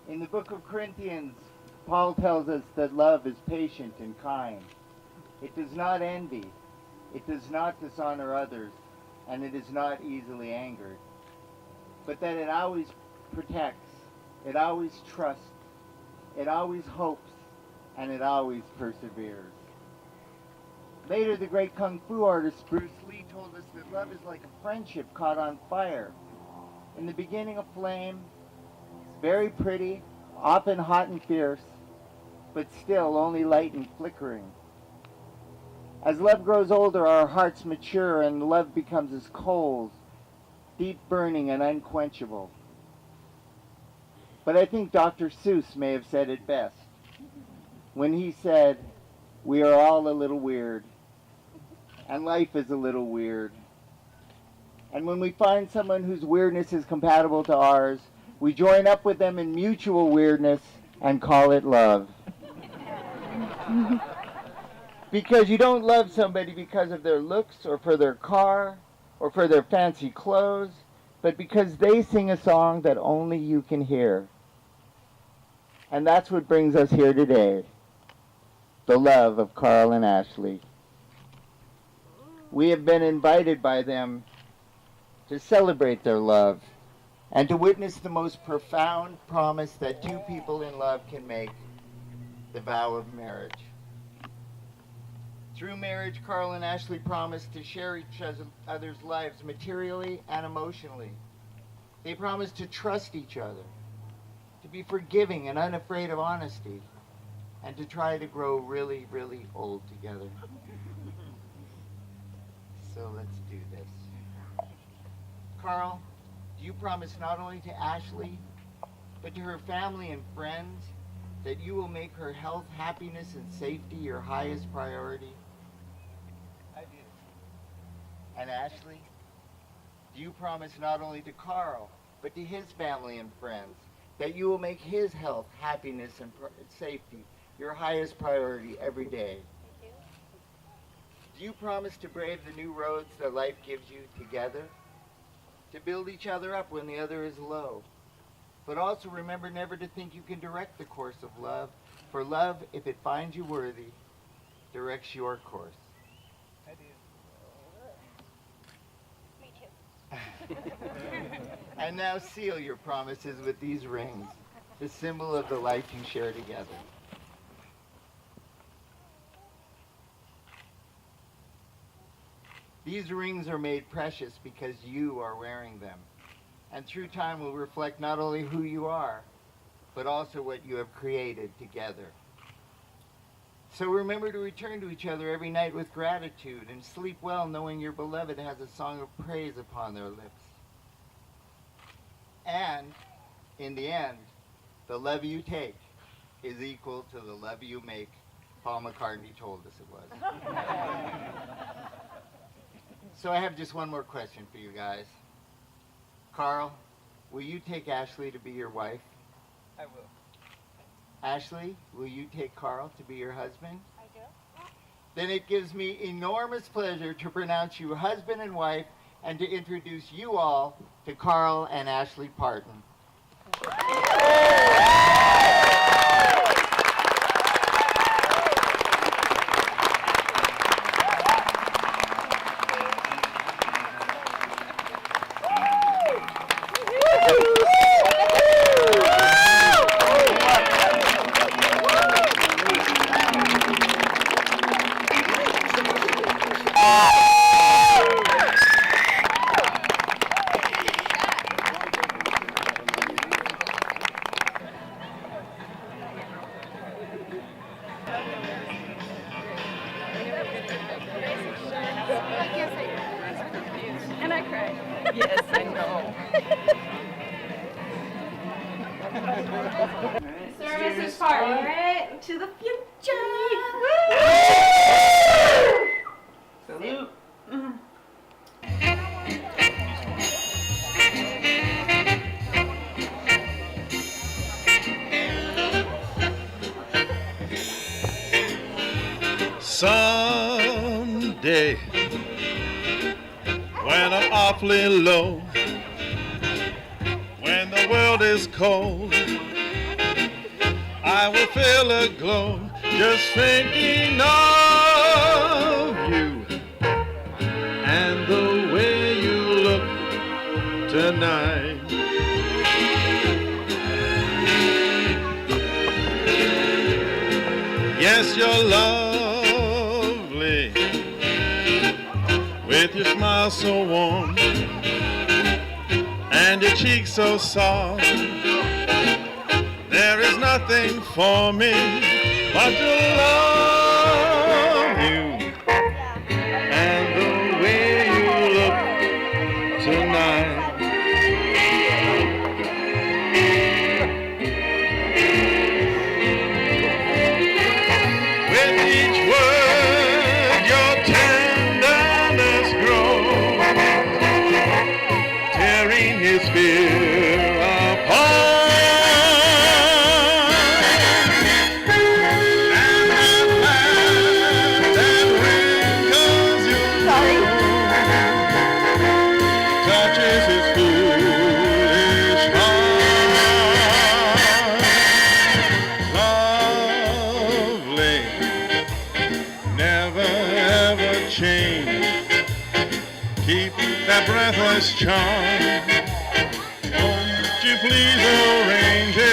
In the book of Corinthians, Paul tells us that love is patient and kind. It does not envy. It does not dishonor others, and it is not easily angered. But that it always protects, it always trusts, it always hopes, and it always perseveres. Later, the great kung fu artist Bruce Lee told us that love is like a friendship caught on fire. In the beginning, a flame, it's very pretty, often hot and fierce, but still only light and flickering. As love grows older, our hearts mature, and love becomes as coals, deep burning and unquenchable. But I think Dr. Seuss may have said it best when he said, "We are all a little weird, and life is a little weird. And when we find someone whose weirdness is compatible to ours, we join up with them in mutual weirdness and call it love." Because you don't love somebody because of their looks or for their car or for their fancy clothes, but because they sing a song that only you can hear. And that's what brings us here today, the love of Carl and Ashley. We have been invited by them to celebrate their love and to witness the most profound promise that two people in love can make, the vow of marriage. Through marriage, Carl and Ashley promise to share each other's lives materially and emotionally. They promise to trust each other, to be forgiving and unafraid of honesty, and to try to grow really, really old together. So let's do this. Carl, do you promise not only to Ashley, but to her family and friends, that you will make her health, happiness, and safety your highest priority? I do. And Ashley, do you promise not only to Carl, but to his family and friends, that you will make his health, happiness, and safety your highest priority every day? I do. Do you promise to brave the new roads that life gives you together? To build each other up when the other is low? But also remember never to think you can direct the course of love, for love, if it finds you worthy, directs your course. I do. Me too. And now seal your promises with these rings, the symbol of the life you share together. These rings are made precious because you are wearing them, and through time will reflect not only who you are, but also what you have created together. So remember to return to each other every night with gratitude, and sleep well knowing your beloved has a song of praise upon their lips. And, in the end, the love you take is equal to the love you make. Paul McCartney told us it was. So I have just one more question for you guys. Carl, will you take Ashley to be your wife? I will. Ashley, will you take Carl to be your husband? I do. Then it gives me enormous pleasure to pronounce you husband and wife and to introduce you all to Carl and Ashley Parton. And I cried. Yes, I know. Service is party. All right, to the future. Salute. Someday, when I'm awfully low, when the world is cold, I will feel a glow just thinking of you and the way you look tonight. Yes, you're lovely with your smile so warm and your cheeks so soft. There is nothing for me but to love you and the way you look tonight. With each word your tenderness grows, tearing his fear apart. Breathless charm. Won't you please arrange it